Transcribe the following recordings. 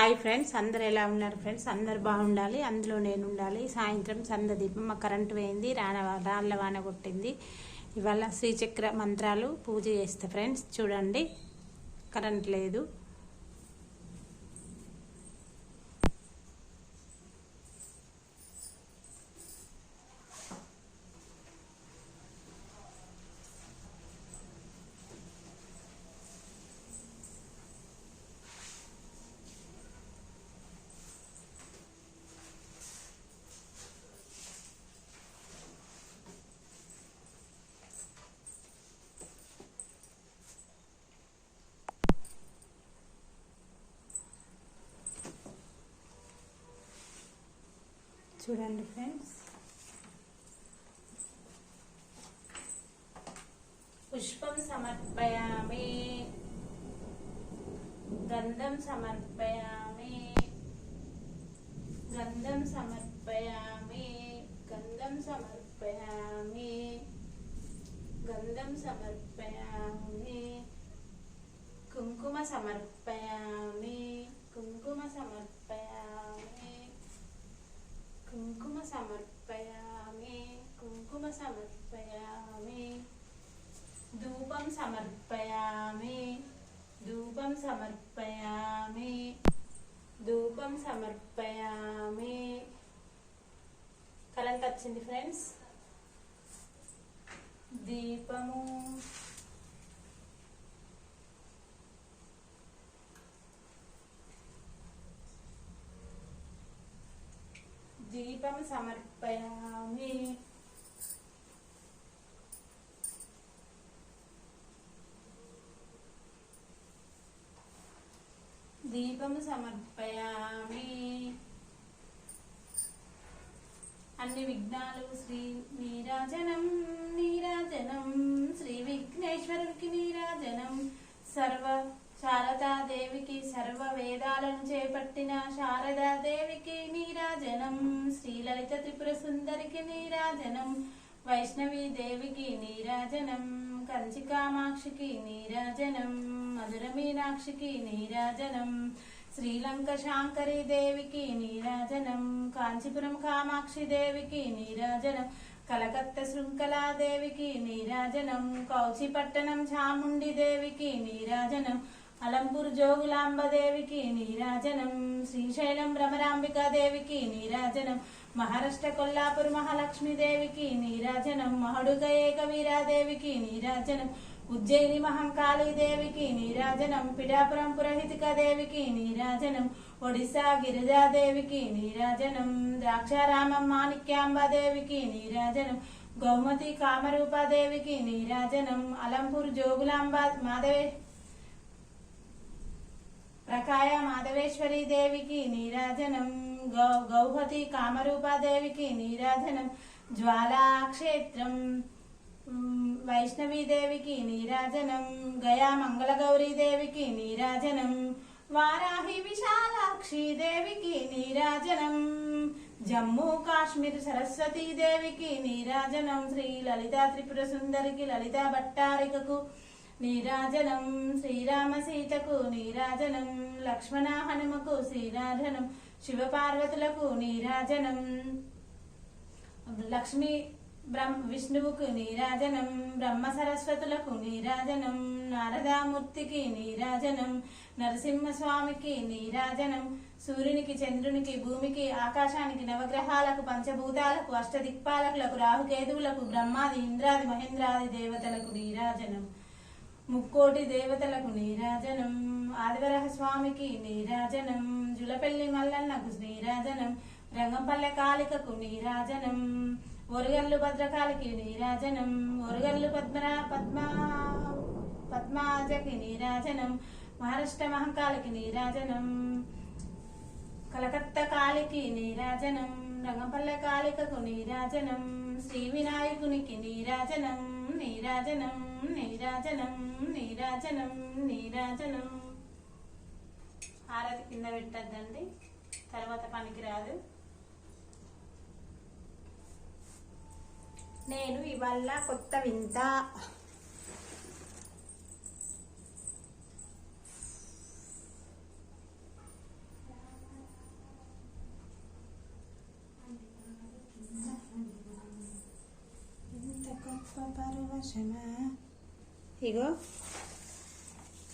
Hi friends, అందరు ఎలా ఉన్నారు ఫ్రెండ్స్? అందరు బాగుండాలి, అందులో నేను ఉండాలి. సాయంత్రం చందదీపం, మా కరెంటు పోయింది, రాళ్ళ వాన కొట్టింది. ఇవాళ శ్రీచక్ర మంత్రాలు పూజ చేస్తా ఫ్రెండ్స్. చూడండి, కరెంట్ లేదు. చూడండి ఫ్రెండ్స్, పుష్పం సమర్పయామి, గంధం సమర్పయామి, గంధం సమర్పయామి, గంధం సమర్పయామి, గంధం సమర్పయామి, కుంకుమ సమర్పయామి, కుంకుమ సమర్పయామి, కుంకుమ సమర్పయామి, కుంకుమ సమర్పయామి, ధూపం సమర్పయామి, ధూపం సమర్పయామి, ధూపం సమర్పయామి. కరెంట్ వచ్చింది ఫ్రెండ్స్. దీపము, దీపం సమర్పయామి, దీపం సమర్పయామి. అన్ని విఘ్నాలు శ్రీ నీరాజనం, నీరాజనం, శ్రీ విఘ్నేశ్వరునికి నీరాజనం. సర్వ శారదాదేవికి, సర్వ వేదాలను చేపట్టిన శారదాదేవికి నీరాజనం. శ్రీలలిత త్రిపుర సుందరికి నీరాజనం. వైష్ణవీ దేవికి నీరాజనం. కంచి కామాక్షికి నీరాజనం. మధుర మీనాక్షికి నీరాజనం. శ్రీలంక శాంకరీ దేవికి నీరాజనం. కాంచీపురం కామాక్షి దేవికి నీరాజనం. కలకత్తా శృంఖలాదేవికి నీరాజనం. కౌచిపట్టణం చాముండి దేవికి నీరాజనం. అలంపూర్ జోగులాంబదేవికి నీరాజనం. శ్రీశైలం భ్రమరాంబికాదేవికి నీరాజనం. మహారాష్ట్ర కొల్లాపూర్ మహాలక్ష్మీదేవికి నీరాజనం. మహడుగ ఏకవీరాదేవికి నీరాజనం. ఉజ్జయిని మహంకాళీదేవికి నీరాజనం. పిఠాపురం పురహితికాదేవికి నీరాజనం. ఒడిశా గిరిజాదేవికి నీరాజనం. ద్రాక్షారామం మాణిక్యాంబాదేవికి నీరాజనం. గౌమతి కామరూపాదేవికి నీరాజనం. అలంపూర్ జోగులాంబ ప్రకాయ మాధవేశ్వరీ దేవికి నీరాజనం. గౌహతి కామరూపాదేవికి నీరాజనం. జ్వాలాక్షేత్రం వైష్ణవీదేవికి నీరాజనం. గయా మంగళగౌరీ దేవికి నీరాజనం. వారాహి విశాలాక్షి దేవికి నీరాజనం. జమ్మూ కాశ్మీర్ సరస్వతీ దేవికి నీరాజనం. శ్రీ లలితా త్రిపుర సుందరికి, లలితా భట్టారికకు నీరాజనం. శ్రీరామ సీతకు నీరాజనం. లక్ష్మణ హనుమకు శ్రీరాజనం. శివపార్వతులకు నీరాజనం. లక్ష్మీ విష్ణువుకు నీరాజనం. బ్రహ్మ సరస్వతులకు నీరాజనం. నారదామూర్తికి నీరాజనం. నరసింహస్వామికి నీరాజనం. సూర్యునికి, చంద్రునికి, భూమికి, ఆకాశానికి, నవగ్రహాలకు, పంచభూతాలకు, అష్టదిక్పాలకులకు, రాహుకేతువులకు, బ్రహ్మాది, ఇంద్రాది, మహేంద్రాది దేవతలకు నీరాజనం. ముక్కోటి దేవతలకు నీరాజనం. ఆదివరహ స్వామికి నీరాజనం. జులపెల్లి మల్లన్నకు నీరాజనం. రంగంపల్లె కాళికకు నీరాజనం. ఒరుగల్లు భద్రకాళికి నీరాజనం. ఒరుగల్లు పద్మాజకి నీరాజనం. మహారాష్ట్ర మహంకాళికి నీరాజనం. కలకత్తా కాళికి నీరాజనం. రంగంపల్లె కాళికకు నీరాజనం. శ్రీ వినాయకునికి నీరాజనం. నీరాజనం, నీరాజనం, నీరాజనం, నీరాజనం. హారతి కింద పెట్టద్దండి, తర్వాత పనికి రాదు. నేను ఇవాళ కొత్త వింత ఆకాశమా. ఇగో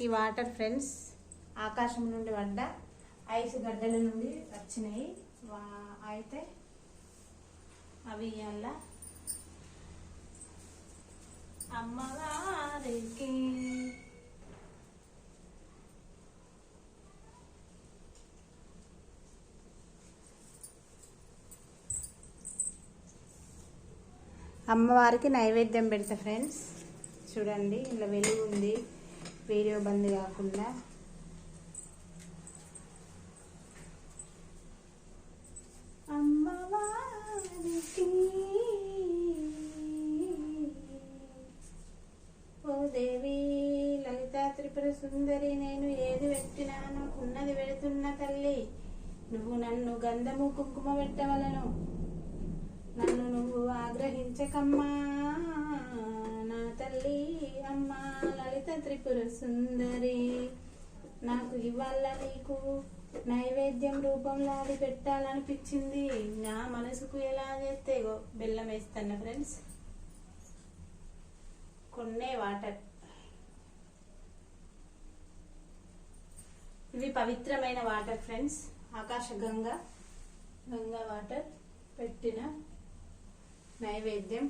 ఈ వాటర్ ఫ్రెండ్స్ ఆకాశం నుండి పడ్డ ఐస్ గడ్డల నుండి వచ్చినాయి. అయితే అవి ఇవాళ అమ్మవారికి నైవేద్యం పెడతా ఫ్రెండ్స్. చూడండి ఇలా వెలుగు ఉంది, వీడియో బంద్ కాకుండా. అమ్మవారికి ఓ దేవి లలితా త్రిపుర సుందరి, నేను ఏది పెట్టినా నాకున్నది పెడుతున్న తల్లి. నువ్వు నన్ను గంధము కుంకుమ పెట్టవలను, నన్ను నువ్వు ఆగ్రహించకమ్మా నా తల్లి అమ్మా లలిత త్రిపుర సుందరి. నాకు ఇవాళ నీకు నైవేద్యం రూపంలో అది పెట్టాలనిపించింది. నా మనసుకు ఎలా చేస్తే బెల్లం వేస్తాను ఫ్రెండ్స్. కొన్నే వాటర్, ఇవి పవిత్రమైన వాటర్ ఫ్రెండ్స్. ఆకాశ గంగా వాటర్ పెట్టిన నైవేద్యం.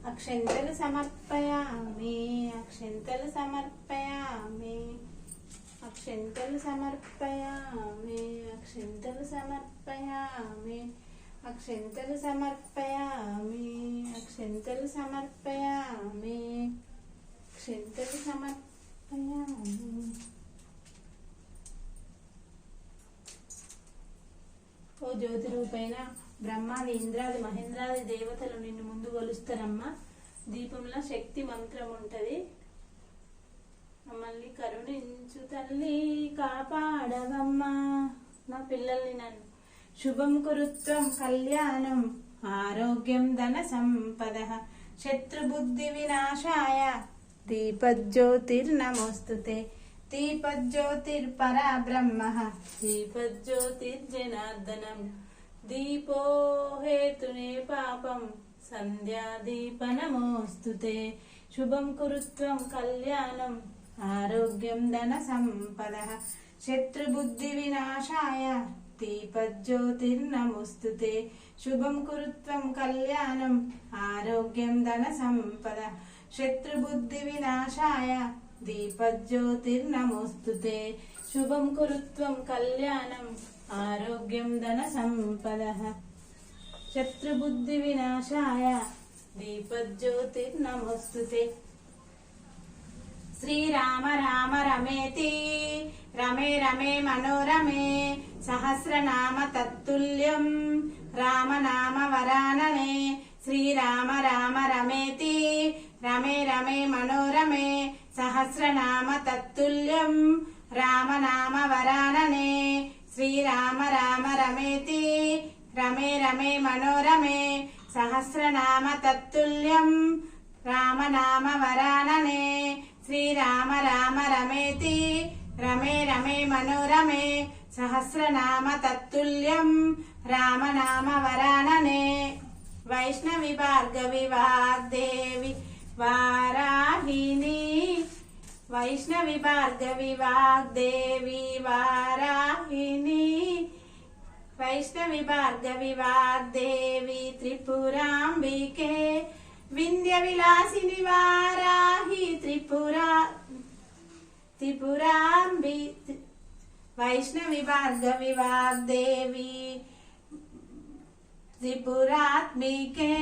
అక్షంతలు సమర్పయామి, అక్షంతలు సమర్పయామి, అక్షంతలు సమర్పయామి, అక్షంతలు సమర్పయామి, అక్షంతలు సమర్పయామి, అక్షంతలు సమర్పయామి, అక్షంతలు సమర్పయామి. ఓ జ్యోతి రూపైన బ్రహ్మాది ఇంద్రాది మహేంద్రాది దేవతలు నిన్ను ముందు కొలుస్తారమ్మా. దీపంలో శక్తి మంత్రం ఉంటది. మమ్మల్ని కరుణించు తల్లి, కాపాడవమ్మా నా పిల్లల్ని నన్ను. శుభం కురుత్వం కళ్యాణం ఆరోగ్యం ధన సంపద, శత్రుబుద్ధి వినాశాయ దీపజ్యోతిర్నమోస్తుతే. దీపజ్యోతిర్పరా బ్రహ్మ, దీపజ్యోతిర్జనార్దనం, దీపో హేతునే పాపం సంధ్యాదీపనమోస్తుతే. శుభం కురుత్వం కళ్యాణం ఆరోగ్యం ధన సంపద, శత్రుబుద్ధి వినాశాయ దీపజ్యోతిర్నమోస్తుతే. శుభం కురుత్వం కళ్యాణం ఆరోగ్యం ధన సంపద, శత్రుబుద్ధి వినాశాయ దీపజ్యోతిర్నమోస్తుతే. శుభం కురుత్వం కళ్యాణం ఆరోగ్యం ధన సంపద, శత్రుబుద్ధి వినాశాయ దీపజ్యోతిర్నమోస్తుతే. శ్రీరామ రామ రమేతి రమే రమే మనోరమే, సహస్రనామ తత్తుల్యం రామనామ వరాననే. శ్రీరామ రామ రమేతి రమే రమే మనోరమే, సహస్రనామ తత్తుల్యం రామనామ వరాననే. శ్రీరామ రామ రమేతి రమే రమే మనోరమే, సహస్రనామ తత్తుల్యం రామనామ వరాననే. శ్రీరామ రామ రమేతి రమే రమే మనోరమే, సహస్రనామ తత్తుల్యం రామనామ వరాననే. వైష్ణవి భార్గవి వాగ్దేవి వారాహిని, వైష్ణవి భార్గవి వాగ్దేవి వారాహిని, వైష్ణవి భార్గవి వాగ్దేవి త్రిపురాంబికే, వింధ్య విలాసిని వారాహి త్రిపురాంబి. వైష్ణవి భార్గవి వాగ్దేవి త్రిపురాత్మికే,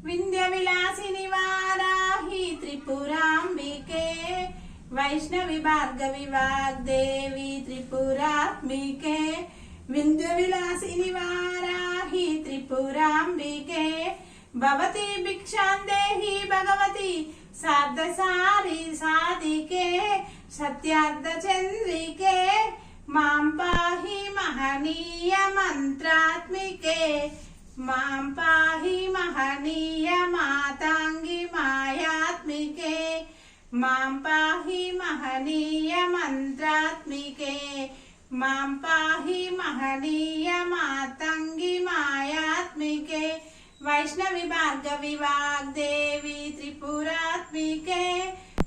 వింధ్య విలాసిని వారాహి త్రిపురాంబికే. వైష్ణవి భార్గవి వాగ్దేవి త్రిపురాత్మికే, వింధ్య విలాసిని వారాహి త్రిపురాంబికే. భవతి భిక్షాందేహి భగవతి సార్ధసారి సాధికే, సత్యార్థ చంద్రికే మాం పాహి మహనీయ మంత్రాత్మికే. మాం పాహి మహనీయ మాతాంగి మాయాత్మికే, మాం పాహి महनीय मंत्रात्मिके मां पाहि महनीय मातंगी मायात्मिके वैष्णवी भार्गवी वाग्देवी त्रिपुरात्मिके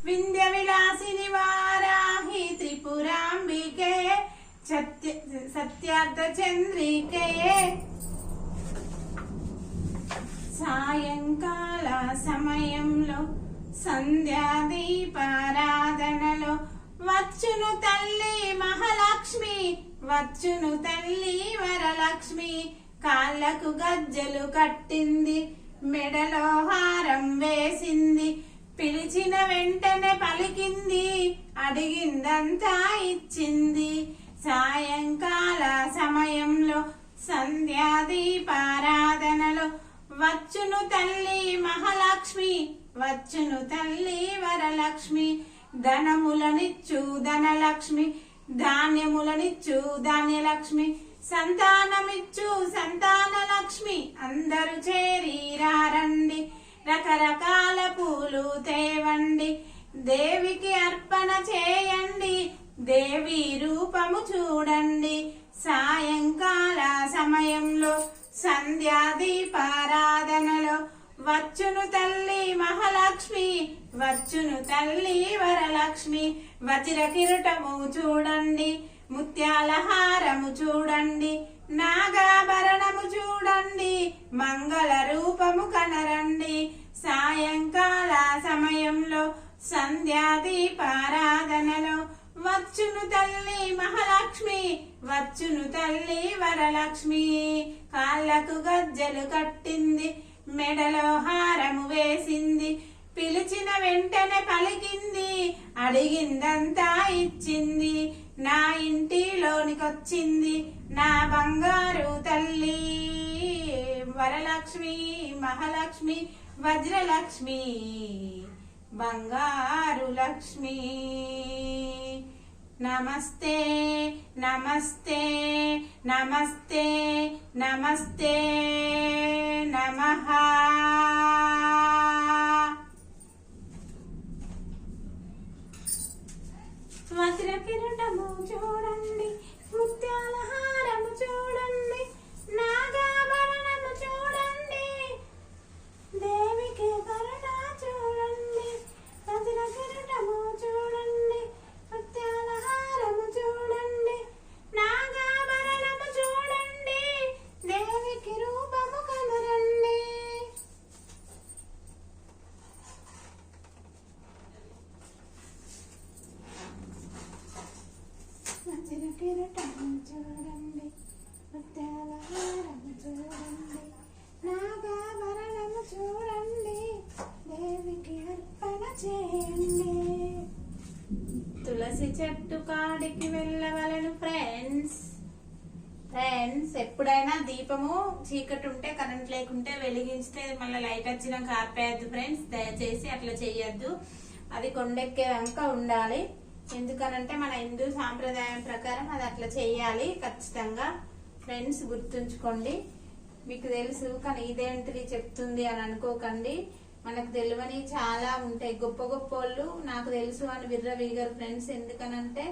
विंध्य विलासिनी वाराहि त्रिपुरांबिके सत्यार्थ चंद्रिके సాయంకాల సమయంలో సంధ్యాదీపారాధనలో వచ్చును తల్లి మహాలక్ష్మి వచ్చును తల్లి వరలక్ష్మి కాళ్ళకు గజ్జలు కట్టింది మెడలో హారం వేసింది పిలిచిన వెంటనే పలికింది అడిగిందంతా ఇచ్చింది సాయంకాల సమయంలో సంధ్యాదీపారాధనలో వచ్చును తల్లి మహాలక్ష్మి వచ్చును తల్లి వరలక్ష్మి ధనములనిచ్చు ధనలక్ష్మి ధాన్యములనిచ్చు ధాన్యలక్ష్మి సంతానమిచ్చు సంతాన లక్ష్మి అందరూ చేరిరారండి రకరకాల పూలు తేవండి దేవికి అర్పణ చేయండి దేవి రూపము చూడండి సాయంకాల సమయంలో సంధ్యాదీపారాధనలో వచ్చును తల్లి మహాలక్ష్మి వచ్చును తల్లి వరలక్ష్మి వజ్ర కిరీటము చూడండి ముత్యాల హారము చూడండి నాగాభరణము చూడండి మంగళ రూపము కనరండి సాయంకాల సమయంలో సంధ్యాదీపారాధనలో వచ్చును తల్లి మహాలక్ష్మి వచ్చును తల్లి వరలక్ష్మి కాళ్ళకు గజ్జలు కట్టింది మెడలో హారము వేసింది పిలిచిన వెంటనే పలికింది అడిగిందంతా ఇచ్చింది నా ఇంటిలోనికొచ్చింది నా బంగారు తల్లి వరలక్ష్మి మహాలక్ష్మి వజ్రలక్ష్మి బంగారు లక్ష్మి నమస్తే నమస్తే నమస్తే నమస్తే నమః వజ్ర కిరీటము చూడండి ముత్యాల హారము చూడండి నాగాభరణము చూడండి దేవికి కరుణ చూడండి వజ్ర కిరీటము చూడండి ముత్యాల హారము చూడండి నాగాభరణము చూడండి దేవికి రూపము కనరండి వజ్ర కిరీటము చూడండి ముత్యాల హారము చూడండి నాగాభరణము చూడండి దేవికి అర్పణ చేయండి తులసి చెట్టు కాడికి వెళ్ళవలను ఫ్రెండ్స్ ఎప్పుడైనా దీపము చీకటి ఉంటే కరెంట్ లేకుంటే వెలిగించితే మళ్ళీ లైట్ వచ్చినాక ఆపేయద్దు ఫ్రెండ్స్ దయచేసి అట్లా చేయొద్దు అది కొండెక్కేదాకా ఉండాలి ఎందుకనంటే మన హిందూ సాంప్రదాయం ప్రకారం అది అట్లా చేయాలి ఖచ్చితంగా ఫ్రెండ్స్ గుర్తుంచుకోండి మీకు తెలుసు కానీ ఇదేంటిది చెప్తుంది అని అనుకోకండి మనకు తెలియని చాలా ఉంటాయి గొప్ప గొప్ప వాళ్ళు నాకు తెలుసు అని విర్రవీగరు ఫ్రెండ్స్ ఎందుకనంటే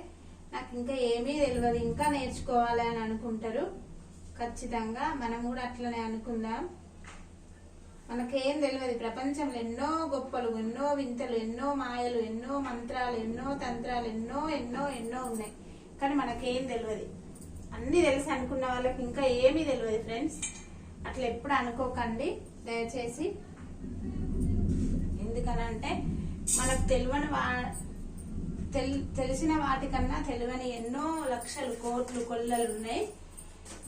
నాకు ఇంకా ఏమీ తెలియదు ఇంకా నేర్చుకోవాలి అని అనుకుంటారు ఖచ్చితంగా మనం కూడా అట్లనే అనుకుందాం మనకేం తెలియదు ప్రపంచంలో ఎన్నో గొప్పలు ఎన్నో వింతలు ఎన్నో మాయలు ఎన్నో మంత్రాలు ఎన్నో తంత్రాలు ఎన్నో ఎన్నో ఎన్నో ఉన్నాయి కానీ మనకేం తెలియదు అన్ని తెలుసు అనుకున్న వాళ్ళకి ఇంకా ఏమీ తెలియదు ఫ్రెండ్స్ అట్లా ఎప్పుడు అనుకోకండి దయచేసి ఎందుకనంటే మనకు తెలిసిన వాటికన్నా తెలియని ఎన్నో లక్షలు కోట్లు కొల్లలు ఉన్నాయి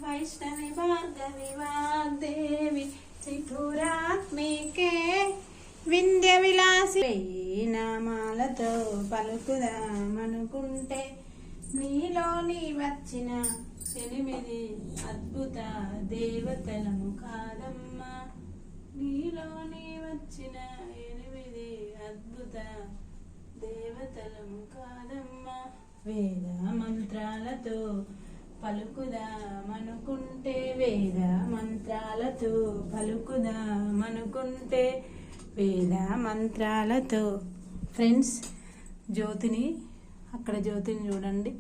వైష్ణవి భార్గవి వాగ్దేవి త్రిపురాత్మికే వింధ్య విలాసి నామాలతో పలుకుదామనుకుంటే నీలోని వచ్చిన 8 అద్భుత దేవతలము కాదమ్మా నీలోని వచ్చిన 8 అద్భుత దేవతలము కాదమ్మా వేద మంత్రాలతో పలుకుదామనుకుంటే వేద మంత్రాలతో పలుకుదామనుకుంటే వేద మంత్రాలతో ఫ్రెండ్స్ జ్యోతిని అక్కడ జ్యోతిని చూడండి,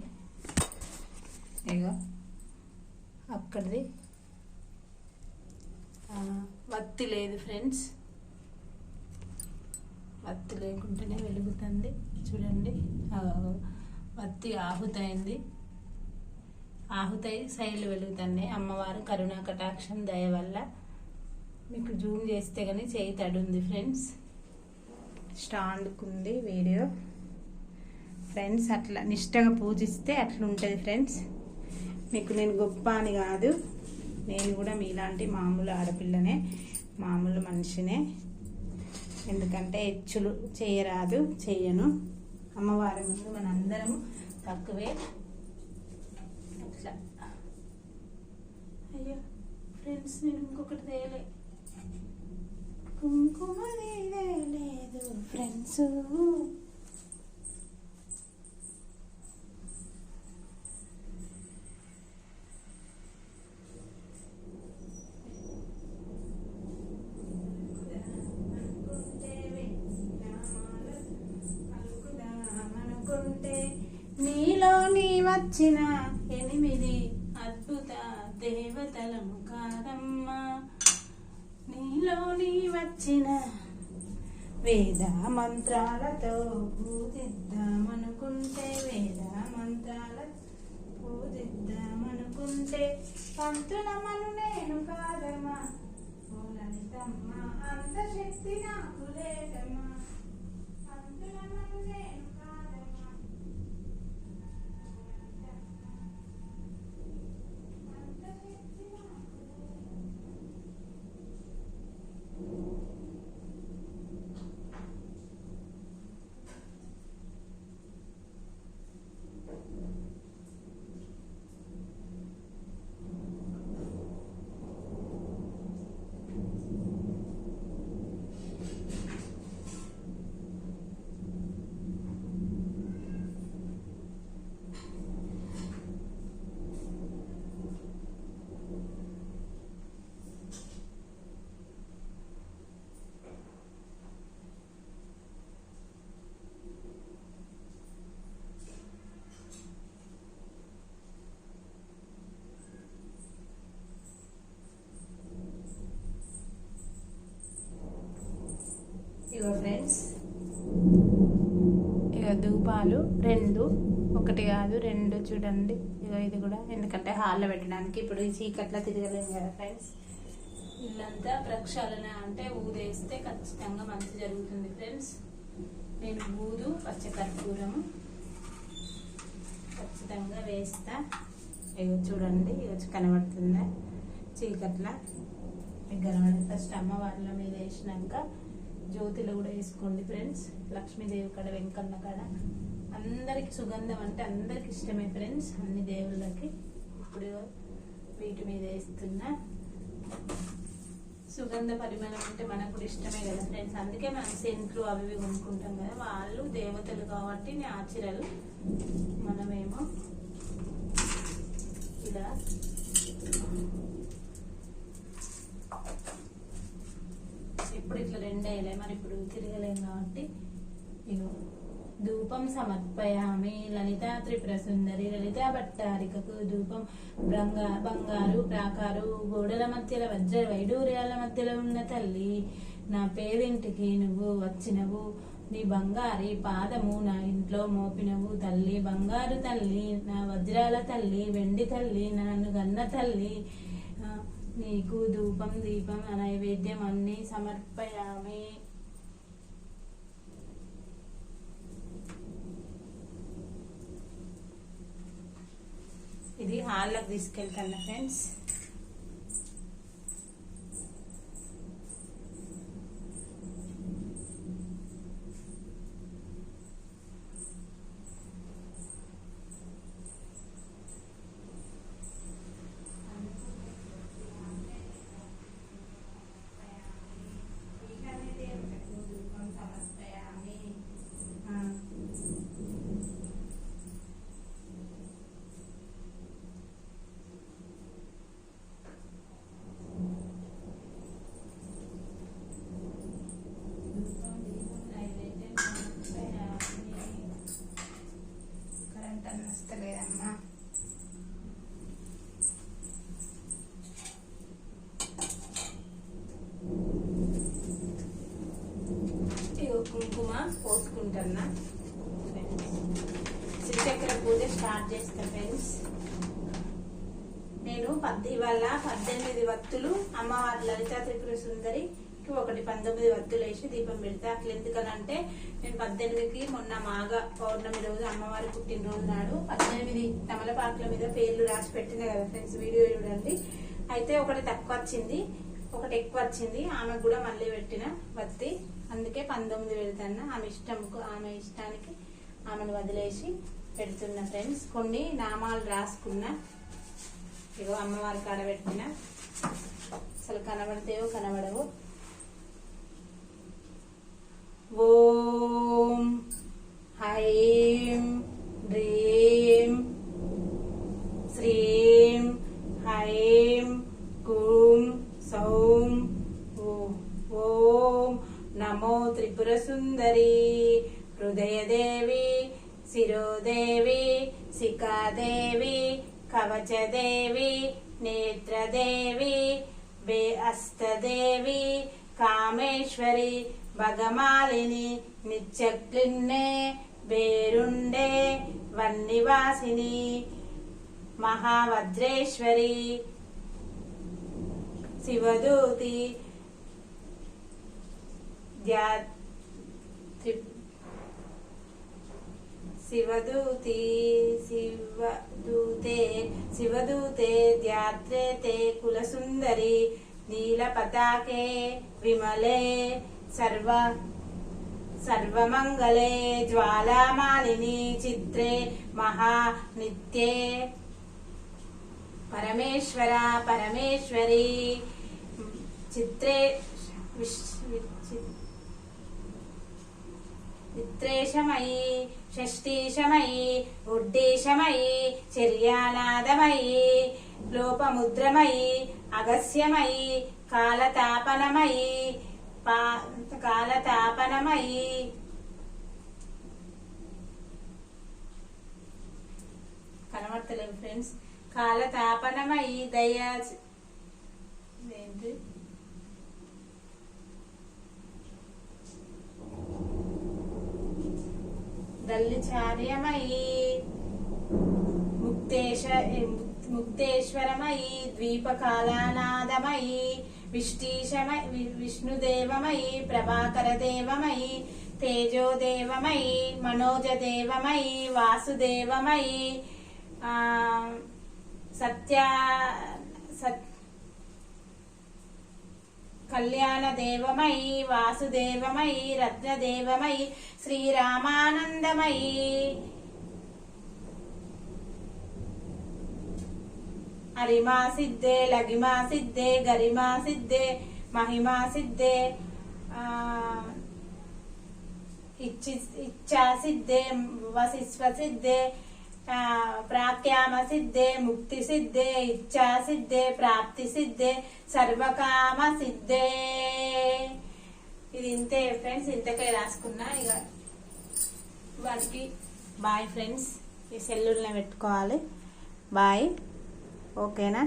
ఇగో అక్కడిది వత్తి లేదు ఫ్రెండ్స్, వత్తి లేకుంటేనే వెలుగుతుంది చూడండి. వత్తి ఆహుతైంది, ఆహుతై సైడ్లు వెలుగుతున్నాయి. అమ్మవారు కరుణా కటాక్షం దయ వల్ల. మీకు జూమ్ చేస్తే కానీ చేయి తడుంది ఫ్రెండ్స్. స్టాండ్కుంది వీడియో ఫ్రెండ్స్. అట్లా నిష్టగా పూజిస్తే అట్లా ఉంటుంది ఫ్రెండ్స్. మీకు నేను గొప్ప అని కాదు, నేను కూడా మీలాంటి మామూలు ఆడపిల్లనే, మామూలు మనిషినే. ఎందుకంటే హెచ్చులు చేయరాదు, చెయ్యను. అమ్మవారి ముందు మనందరము తక్కువే. అట్లా అయ్యో ఫ్రెండ్స్, నేను ఇంకొకటి తేలే, కుంకుమ లేదు ఫ్రెండ్స్. నీలో నీ వచ్చిన 8 అద్భుత దేవతలము కాదమ్మ, నీలో నీ వచ్చిన వేద మంత్రాలతో పూజిద్దామనుకుంటే, వేద మంత్రాల పూజిద్దామనుకుంటే, పంతులమ్మను నేను కాదమ్మా, ఓ లలితమ్మ అంత శక్తి నాకు లేదమ్మా, పంతులమ్మను నేను కాదమ్మా. ఇగో ఫ్రెండ్స్, ఇక ధూపాలు 2, ఒకటి కాదు 2 చూడండి. ఇగో ఇది కూడా, ఎందుకంటే హాల్లో పెట్టడానికి. ఇప్పుడు ఈ చీకట్లో తిరగలేము కదా ఫ్రెండ్స్. ఇల్లంతా ప్రక్షాళన అంటే ఊదేస్తే ఖచ్చితంగా మంచి జరుగుతుంది ఫ్రెండ్స్. నేను ఊదు పచ్చకర్పూరము ఖచ్చితంగా వేస్తా. ఇగో చూడండి, ఇగో కనబడుతుందా చీకట్ల. మీకు కనబడి ఫస్ట్ అమ్మవార్ల మీద వేసినాక జ్యోతిలో కూడా వేసుకోండి ఫ్రెండ్స్. లక్ష్మీదేవి కాడ, వెంకన్న కాడ, అందరికి సుగంధం అంటే అందరికి ఇష్టమే ఫ్రెండ్స్, అన్ని దేవుళ్ళకి. ఇప్పుడు వీటి మీద వేస్తున్నా. సుగంధ పరిమళం అంటే మనకు కూడా ఇష్టమే కదా ఫ్రెండ్స్. అందుకే మనం సెంట్లు అవి ఇవి కొనుక్కుంటాం కదా. వాళ్ళు దేవతలు కాబట్టి న్యాచురల్, మనమేమో ఇలా ఇప్పుడు ఇట్లా 2 వేయలే, మరి ఇప్పుడు తిరగలేం కాబట్టి ఇగో ధూపం సమర్పయామి లలితా త్రిపుర సుందరి లలితా భట్టారికకు ధూపం. బంగారు ప్రాకారు గోడల మధ్యలో వజ్ర వైడూర్యాల మధ్యలో ఉన్న తల్లి, నా పేదింటికి నువ్వు వచ్చినవు, నీ బంగారి పాదము నా ఇంట్లో మోపినవు తల్లి, బంగారు తల్లి, నా వజ్రాల తల్లి, వెండి తల్లి, నన్ను గన్న తల్లి, నీకు ధూపం దీపం నైవేద్యం అన్ని సమర్పయామి. ఇది హాల్లోకి తీసుకెళ్తాను ఫ్రెండ్స్. కుంకుమ పోసుకుంటున్నా. శ్రీచక్ర పూజ స్టార్ట్ చేస్తా ఫ్రెండ్స్. నేను ఇవాళ 18 వత్తులు అమ్మవారి లలిత త్రిపుర సుందరికి ఒకటి 19 వత్తులు వేసి దీపం పెడతా. అట్లా ఎందుకనంటే నేను 18కి మొన్న మాఘ పౌర్ణమి రోజు అమ్మవారి పుట్టినరోజు నాడు 18 తమలపాకుల మీద పేర్లు రాసి పెట్టిన కదా ఫ్రెండ్స్, వీడియో చూడండి. అయితే ఒకటి తక్కువ వచ్చింది, ఒకటి ఎక్కువ వచ్చింది. ఆమెకు కూడా మళ్ళీ పెట్టిన వత్తి, అందుకే 19 పెడతాను. ఆమె ఇష్టానికి ఆమెను వదిలేసి పెడుతున్నా ఫ్రెండ్స్. కొన్ని నామాలు రాసుకున్నా, ఇగో అమ్మవారి కాడ పెట్టిన. అసలు కనబడితేవో కనబడవు. ఓం హైం హ్రీం శ్రీం హైం కూం సౌం ఓం నమో త్రిపుర సుందరి హృదయదేవి శిరోదేవి శిఖాదేవి కవచదేవి నేత్రదేవి అస్తదేవి కామేశ్వరి భగమాలిని నిత్యగ్నిన్నే బేరుండే వన్నివాసిని మహావజ్రేశ్వరి శివదూతి శివదూతే ధ్యాత్రేతే కులసుందరి నీలపతాకే విమలే సర్వమంగళే జ్వాలామాలిని చిత్రే మహానిత్యే పరమేశ్వర పరమేశ్వరి చిత్రేశమయీ షష్ఠీశమయీ ఉడ్డీశమయీ చర్యానాదమయీ లోపముద్రమయీ అగస్యమయీ కాలతాపనమయీ కనబడతలేవు ఫ్రెండ్స్. కాలతాపనమయీ దయా దల్లిచార్యమయీ ముక్తేశ్వరమయీ ద్వీపకాలానాదమయీ విష్ణుదేవమయీ ప్రభాకరదేవమయీ తేజోదేవమయీ మనోజదేవమయీ వాసుదేవమయీ కళ్యాణదేవమయీ వాసుదేవమయీ రత్నదేవమయీ శ్రీరామానందమయీ అరిమా సిద్ధే లగిమా సిద్ధే గరిమా సిద్ధే మహిమా సిద్ధే ఇచ్చా సిద్ధే వసిస్వ సిద్ధే ప్రాక్యామ సిద్ధే ముక్తి సిద్ధే ఇచ్చా సిద్ధే ప్రాప్తి సిద్ధే సర్వకామ సిద్ధే. ఇది ఇంతే ఫ్రెండ్స్, ఇంతకే రాసుకున్నా. ఇక వాటికి బాయ్ ఫ్రెండ్స్. ఈ సెల్లుల్ని పెట్టుకోవాలి. బాయ్. ఓకేనా?